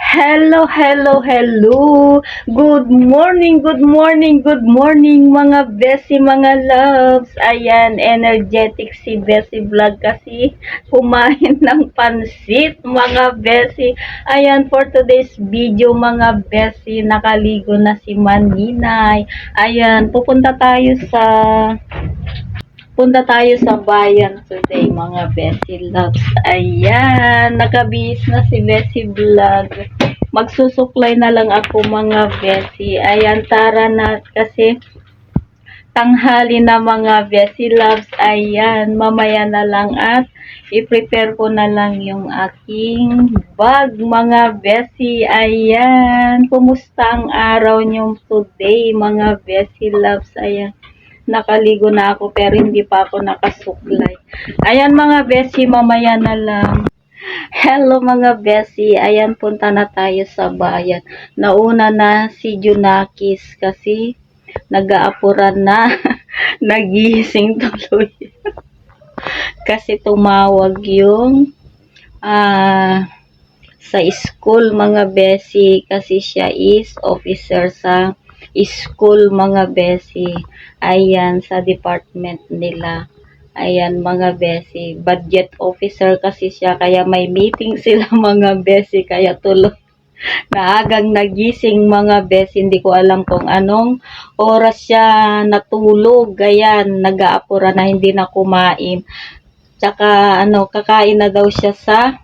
Hello, hello, hello. Good morning, good morning, good morning mga besi, mga loves. Ayan, energetic si Besi Vlog kasi kumain ng pansit mga besi. Ayan, for today's video mga besi, nakaligo na si Maninay. Ayan, punta tayo sa bayan today mga Besi Loves. Ayan, nakabihis na si Besi Vlog. Magsusuklay na lang ako mga Besi. Ayan, tara na kasi tanghali na mga Besi Loves. Ayan, mamaya na lang at i-prepare ko na lang yung aking bag mga Besi. Ayan, kumusta ang araw nyo today mga Besi Loves? Ayan, nakaligo na ako pero hindi pa ako nakasuklay. Ayan mga Besi, mamaya na lang. Hello mga Besi, ayan punta na tayo sa bayan. Nauna na si Junakis kasi nag-aapuran na. Nagising tuloy. Kasi tumawag yung sa school mga Besi kasi siya is officer sa school mga Besi. Ayan, sa department nila. Ayan mga Besi, budget officer kasi siya kaya may meeting sila mga Besi kaya tuloy naagang nagising mga Besi. Hindi ko alam kung anong oras siya natulog. Ayan, nag-aapura na hindi na kumain. Tsaka kakain na daw siya sa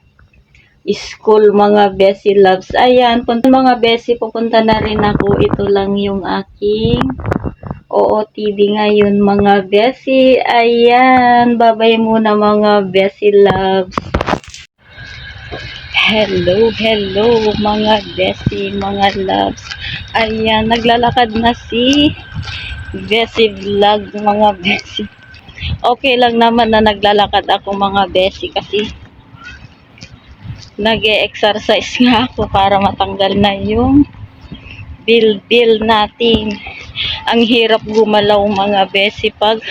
school mga Besi Loves. Ayan, mga Besi, pupunta na rin ako. Ito lang yung aking OOTD ngayon mga Besi. Ayan, babay muna mga Besi Loves. Hello, hello mga Besi, mga Loves. Ayan, naglalakad na si Besi Vlog mga Besi. Okay lang naman na naglalakad ako mga Besi kasi nag-e-exercise nga ako para matanggal na yung bil natin. Ang hirap gumalaw mga Besi pag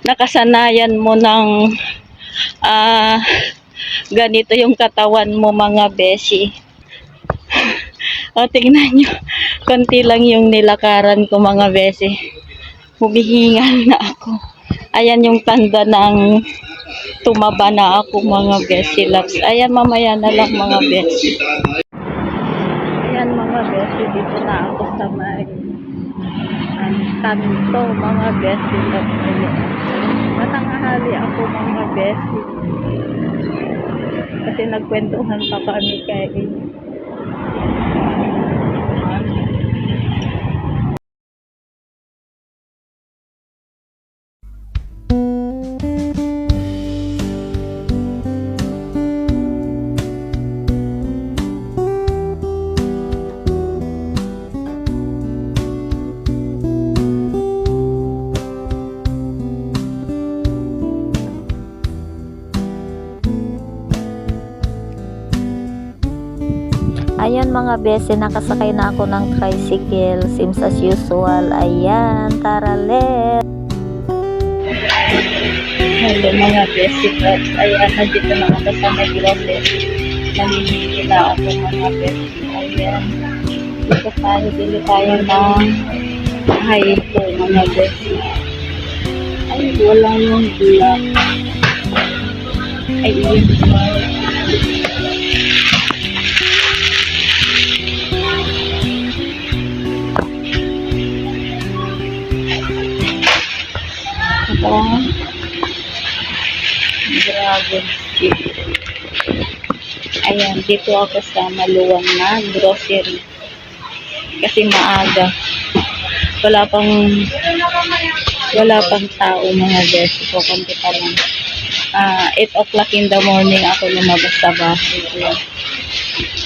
nakasanayan mo ng ganito yung katawan mo mga Besi. O tingnan nyo, konti lang yung nilakaran ko mga Besi. Humihingal na ako. Ayan yung tanda ng tumaba na ako mga Besi Loves. Ayan, mamaya na lang mga Besi. Ayan mga Besi, dito na ako sa may kanto mga Besi Loves. Ayan, matanghali ako mga Besi kasi nagkwentuhan pa kami kay Ayan mga Besi, nakasakay na ako ng tricycle, seems as usual. Ayan, tara let's. Hello mga Besi Loves. Ayan, nandito na ako sa Negros. Namimili na ako mga Besi. Ayan, dito tayo, bili tayo ng haypo mga Besi. Ay, wala yung black. Ay, yun. Dragon Fruit. Ayan, dito ako sa maluwang na grocery kasi maaga, wala pang tao mga Besi. So konti pa lang, 8 o'clock in the morning ako lumabas sa bahay. Ayan,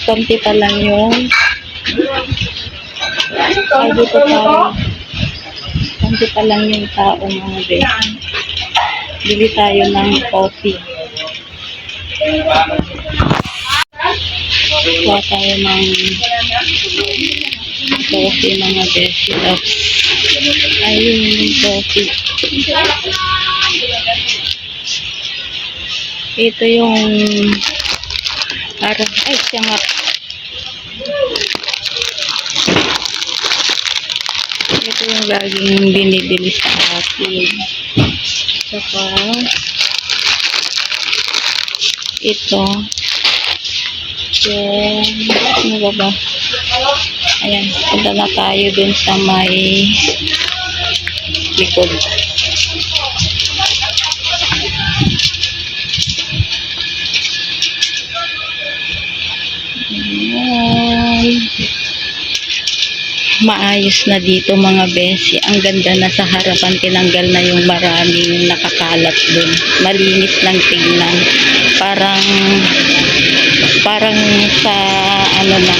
konti pa lang yung dito tayo, konti pa lang yung tao mga Besi. Bili tayo ng coffee. Kuha tayo ng coffee mga Besi Loves. Ayun yung coffee. Ito yung ay siya nga. Ito yung laging binibili sa akin. Saka, ito. Then, ano ba ba? Ayan, punta na tayo dun sa may likod. Ayan. Maayos na dito mga besi. Ang ganda na sa harapan. Tinanggal na yung maraming nakakalat dun. Malinis lang tignan. Parang sa ano na,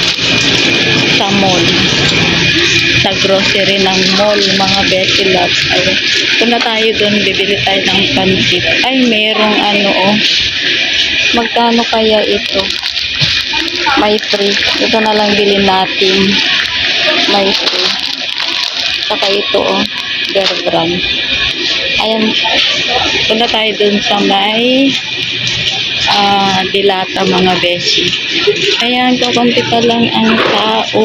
sa mall. Sa grocery ng mall, mga besi loves. Ayun. Kung na tayo dun, bibili tayo ng pansit. Ay, merong ano oh. Magkano kaya ito? May free. Ito na lang bilhin natin. May free. Saka ito oh, Bear Brand. Ayan, punta tayo dun sa may Dilata mga beshi. Ayan, kakunti pa lang ang tao.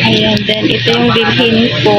Ayan, then ito yung bilhin ko.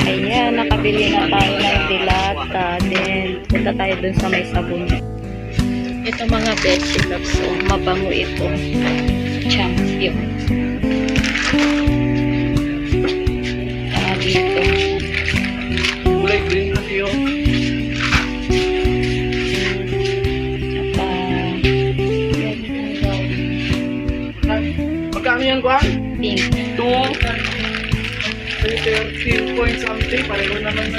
Ayan, nakabili na tayo ng dilata. Then, punta tayo dun sa may sabon. Ito mga beshi loves. So, mabango ito. Chunks yun. Dito. Kulay green na siyo. Magkano yan, Juan? Pink. 13 point something. Pareho naman na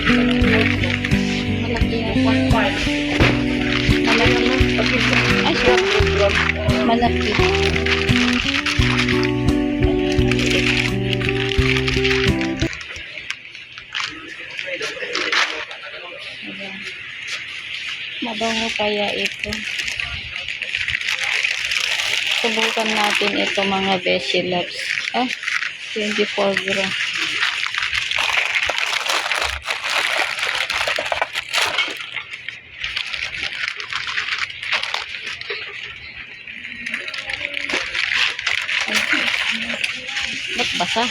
Malaki yan. 1.5. Malaki na. Ay, siya. Malaki. Ayan. Mabango kaya ito. Subukan natin ito mga beshi loves. 24 gram. Ba't basa?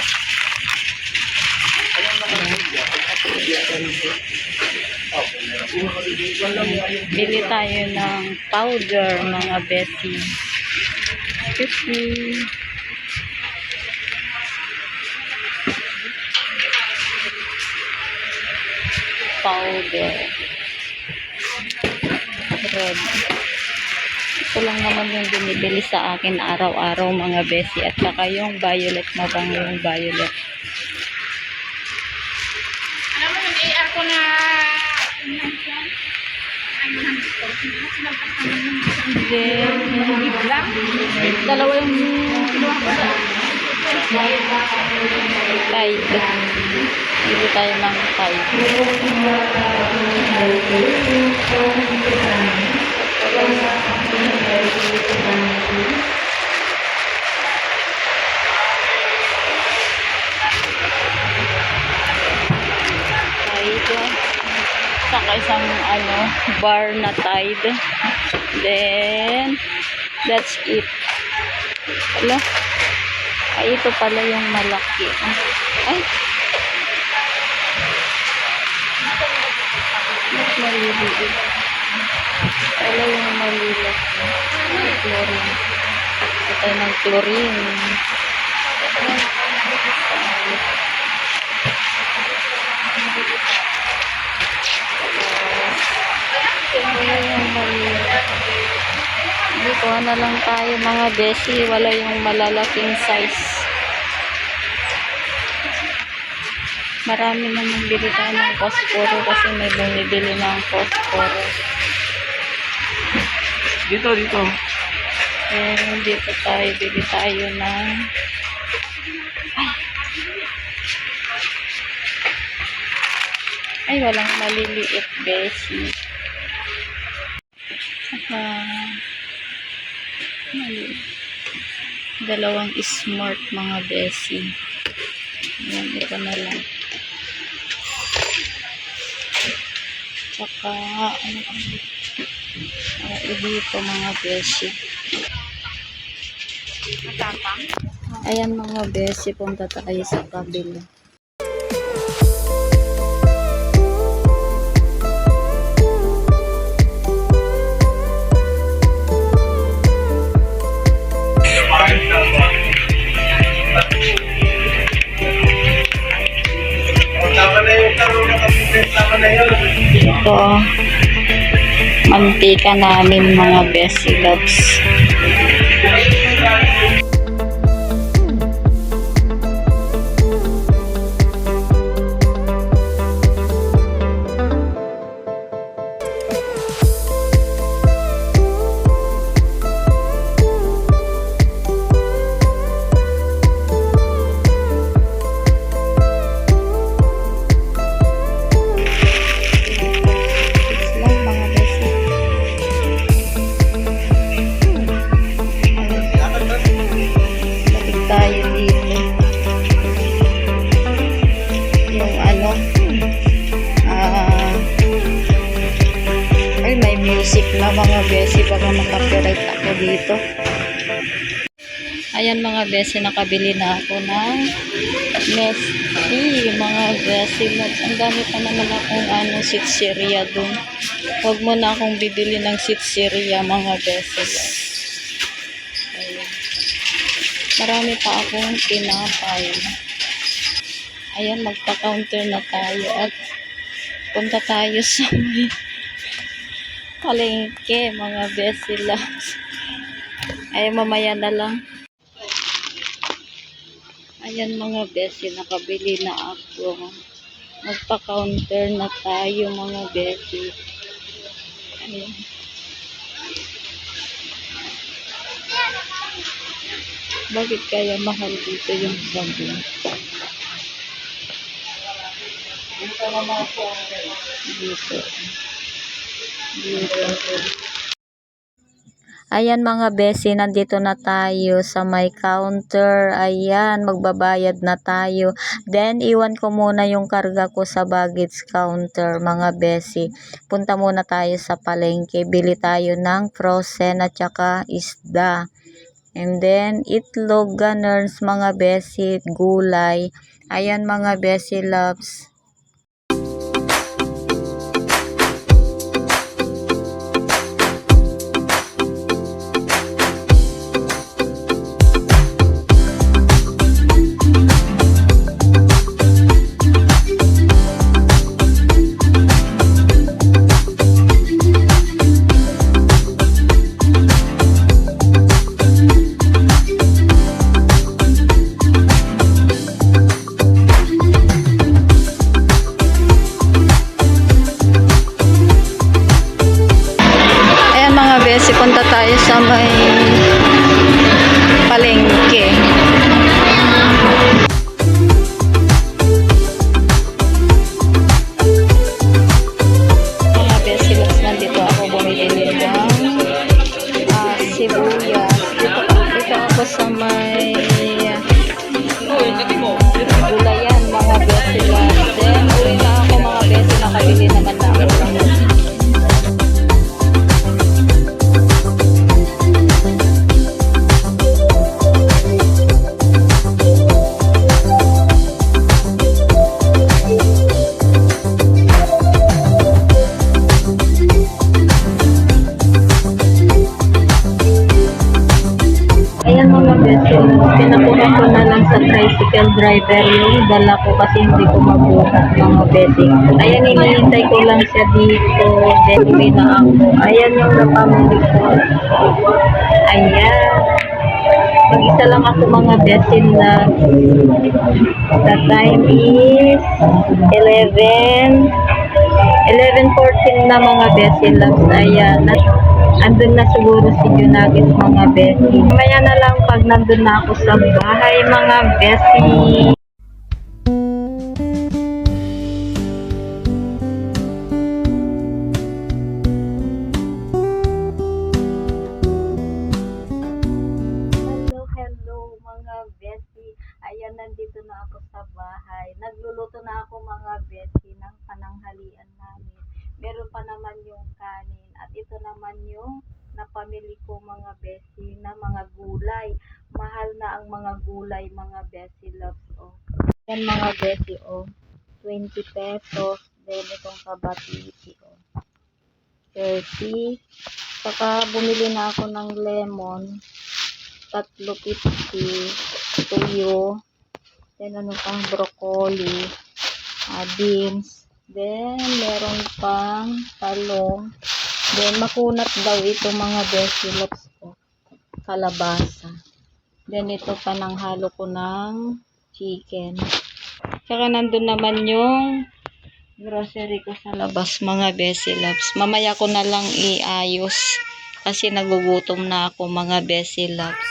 Bili tayo ng powder mga beshi. Excuse me. Powder. Red. Ito lang naman yung binibili sa akin araw-araw mga beshi. At saka yung violet, mabango yung violet. Alam mo yung AR ko na Then, dalawa yung kinuha ko sa Tide. Bili tayo ng Tide. Saka isang bar na Tide. Then that's it. Wala. Ay, ito pala yung malaki. Ay! Mas maliliit. Wala yung maliliit. Chlorine. Ito tayo ng chlorine. Wala yung maliliit. Hindi, kuha na lang tayo mga beshi. Wala yung malalaking size. Marami naman bili tayo ng posporo kasi may bumibili ng posporo. Dito, dito. Dito tayo, bili tayo ng ay walang maliliit beshi. Saka dalawang smart mga beshi. Yan, ito na lang. Saka ano dito mga beshi. Ayan mga beshi, punta tayo sa kabila. Ito, mantika namin mga beshi loves. Music na mga besi, baka makapiright ako dito. Ayan mga besi, nakabili na ako ng Nestle mga besi. Ang dami pa naman akong sitseria dun. Huwag mo na akong bibili ng sitseria mga besi. Ayan. Marami pa akong tinapay. Ayan, magpa-counter na tayo at punta tayo sa may palengke mga beshi loves. Ay mamaya na lang. Ayan mga beshi, nakabili na ako. Magpa-counter na tayo mga beshi. Ayan. Bakit kaya mahal dito yung sabon? Dito. Ayan mga beshi, nandito na tayo sa may counter. Ayan, magbabayad na tayo. Then, iwan ko muna yung karga ko sa baggage counter mga beshi. Punta muna tayo sa palengke. Bili tayo ng frozen at saka isda. And then, itlog, ganers mga beshi, gulay. Ayan mga beshi loves. Punta tayo sa may palengke. Mga beshi loves, nandito ako bumili ng sibuyas. Dito ako sa may gulayan mga beshi loves. Then uwi na ako mga beshi, nakabili naman na ako. tricycle driver yung dala ko kasi hindi ko mabuhat mga besi. Ayan, hinihintay ko lang siya dito. Then, uwi na ako. Ayan yung napamili ko. Ayan. Mag-isa lang ako mga besi na. The time is 11:14 na mga besi loves. Ayan. Andun na siguro si Junakis mga besi. Mamaya na lang pag nandun na ako sa bahay mga besi. Hello mga besi. Ayan, nandito na ako sa bahay. Nagluluto na ako mga besi ng pananghalian namin. Meron pa naman yung kanin. At ito naman yung napamili ko mga besi na mga gulay. Mahal na ang mga gulay mga besi loves. Oh. Yan mga besi oh. 20 pesos. Then itong kabatisi oh. 30. Saka bumili na ako ng lemon. 3.50, tuyo, then ano pang broccoli, beans, then meron pang talong, then makunat daw ito mga besilops ko, kalabasa, then ito pa nang halo ko ng chicken. Saka nandun naman yung grocery ko sa labas mga besilops. Mamaya ko na lang iayos kasi nagugutom na ako mga besilops.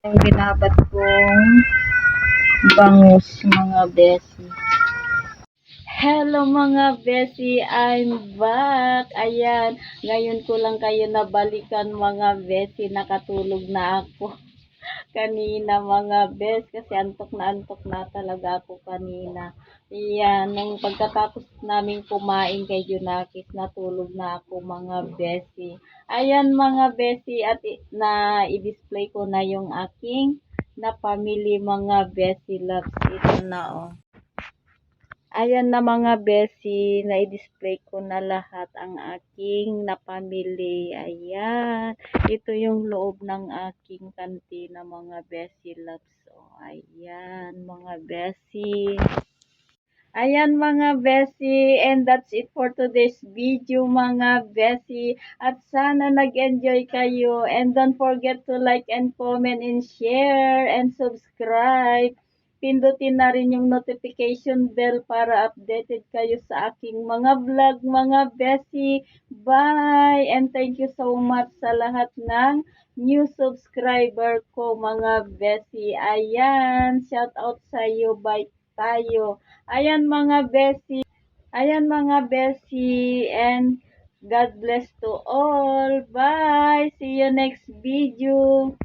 Yung ginabad kong bangus mga besi. Hello mga besi, I'm back. Ayan, ngayon ko lang kayo nabalikan mga besi. Nakatulog na ako kanina mga bes kasi antok na talaga ako kanina. Ayan, nung pagkatapos namin kumain kay Junakis, natulog na ako mga besi. Ayan mga besi, at i-display ko na yung aking napamili mga besi loves. Ito na oh. Ayan na mga besi, na-display ko na lahat ang aking napamili. Ayan, ito yung loob ng aking kantina mga besi loves. Oh, ayan mga besi. Ayan mga besi, and that's it for today's video mga besi. At sana nag-enjoy kayo, and don't forget to like and comment and share and subscribe. Pindutin na rin yung notification bell para updated kayo sa aking mga vlog mga besi. Bye! And thank you so much sa lahat ng new subscriber ko mga besi. Ayan, shout out sa iyo, bye tayo. Ayan mga besi. Ayan mga besi, and God bless to all. Bye! See you next video.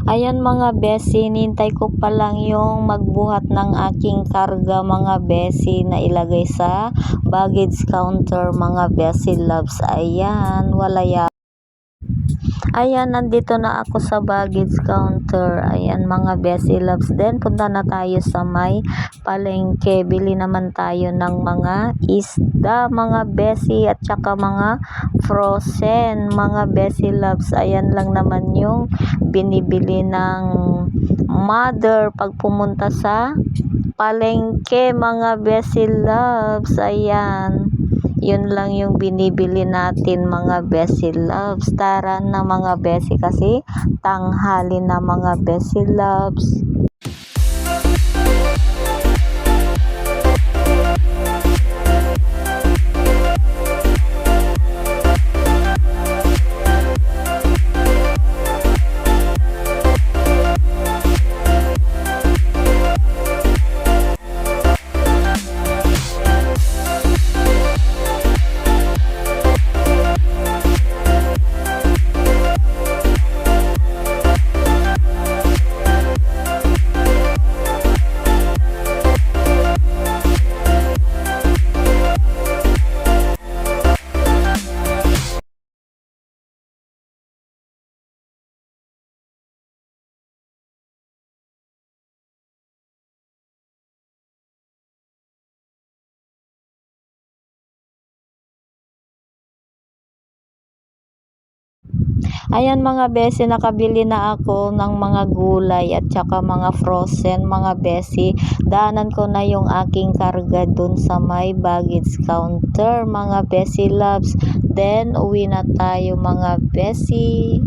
Ayan mga besi, nintay ko pa lang yung magbuhat ng aking karga mga besi na ilagay sa baggage counter mga besi loves. Ayan, wala yan. Ayan, nandito na ako sa baggage counter. Ayan mga besi loves. Then punta na tayo sa may palengke. Bili naman tayo ng mga isda mga besi at saka mga frozen mga besi loves. Ayan lang naman yung binibili ng mother pag pumunta sa palengke mga besi loves. Ayan, Yun lang yung binibili natin mga Bessie Loves. Tara na mga Bessie kasi tanghali na mga Bessie Loves. Ayan mga besi, nakabili na ako ng mga gulay at saka mga frozen mga besi. Daanan ko na yung aking karga dun sa may baggage counter mga Bessie Loves. Then uwi na tayo mga besi.